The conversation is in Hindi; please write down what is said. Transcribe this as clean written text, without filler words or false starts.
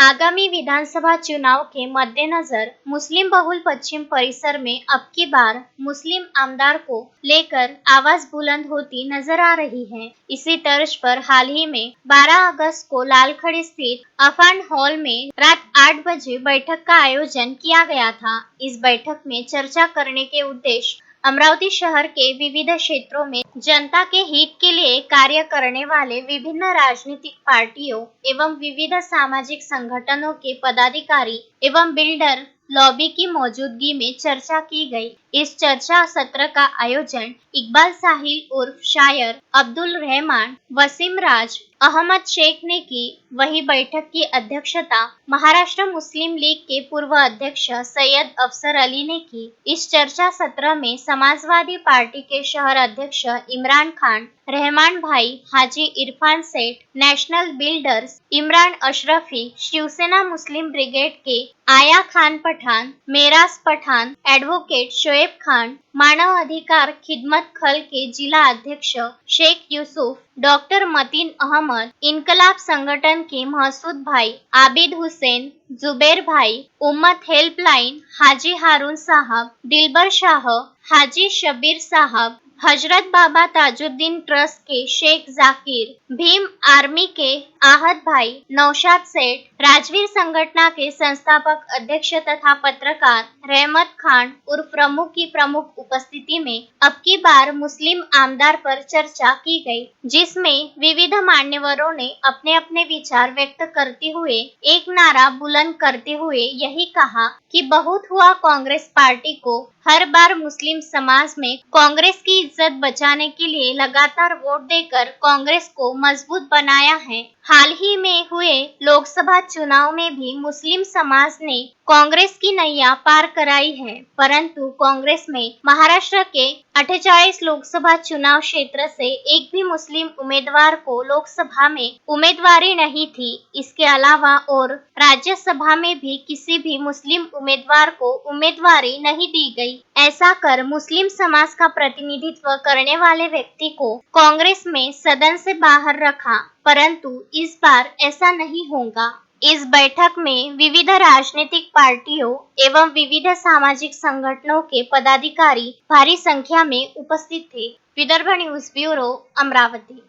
आगामी विधानसभा चुनाव के मद्देनजर मुस्लिम बहुल पश्चिम परिसर में अब की बार मुस्लिम आमदार को लेकर आवाज बुलंद होती नजर आ रही है। इसी तर्ज पर हाल ही में 12 अगस्त को लालखड़ी स्थित अफान हॉल में रात 8 बजे बैठक का आयोजन किया गया था। इस बैठक में चर्चा करने के उद्देश्य अमरावती शहर के विविध क्षेत्रों में जनता के हित के लिए कार्य करने वाले विभिन्न राजनीतिक पार्टियों एवं विविध सामाजिक संगठनों के पदाधिकारी एवं बिल्डर लॉबी की मौजूदगी में चर्चा की गई। इस चर्चा सत्र का आयोजन इकबाल साहिल उर्फ शायर, अब्दुल रहमान, वसीम राज, अहमद शेख ने की। वही बैठक की अध्यक्षता महाराष्ट्र मुस्लिम लीग के पूर्व अध्यक्ष सैयद अफसर अली ने की। इस चर्चा सत्र में समाजवादी पार्टी के शहर अध्यक्ष इमरान खान, रहमान भाई, हाजी इरफान सेठ, नेशनल बिल्डर्स इमरान अशरफी, शिवसेना मुस्लिम ब्रिगेड के आया खान पठान, मेराज पठान, एडवोकेट शोएब खान, मानव अधिकार खिदमत खल के जिला अध्यक्ष शेख यूसुफ, डॉक्टर मतीन अहमद, इनकलाब संगठन के महसूद भाई, आबिद हुसैन, जुबेर भाई, उम्मत हेल्पलाइन, हाजी हारून साहब, दिलबर शाह, हाजी शबीर साहब, हजरत बाबा ताजुद्दीन ट्रस्ट के शेख जाकिर, भीम आर्मी के आहद भाई, नौशाद सेठ, राजवीर संगठन के संस्थापक अध्यक्ष तथा पत्रकार रहमत खान उर्फ प्रमुख की प्रमुख उपस्थिति में अब की बार मुस्लिम आमदार पर चर्चा की गई, जिसमें विविध मान्यवरों ने अपने अपने विचार व्यक्त करते हुए एक नारा बुलंद करते हुए यही कहा कि बहुत हुआ कांग्रेस पार्टी को, हर बार मुस्लिम समाज में कांग्रेस की इज्जत बचाने के लिए लगातार वोट देकर कांग्रेस को मजबूत बनाया है। हाल ही में हुए लोकसभा चुनाव में भी मुस्लिम समाज ने कांग्रेस की नैया पार कराई है, परंतु कांग्रेस में महाराष्ट्र के 48 लोकसभा चुनाव क्षेत्र से एक भी मुस्लिम उम्मीदवार को लोकसभा में उम्मीदवारी नहीं थी। इसके अलावा और राज्यसभा में भी किसी भी मुस्लिम उम्मीदवार को उम्मीदवारी नहीं दी गई। ऐसा कर मुस्लिम समाज का प्रतिनिधित्व करने वाले व्यक्ति को कांग्रेस में सदन से बाहर रखा, परंतु इस बार ऐसा नहीं होगा। इस बैठक में विविध राजनीतिक पार्टियों एवं विविध सामाजिक संगठनों के पदाधिकारी भारी संख्या में उपस्थित थे। Vidarbha news bureau, Amravati.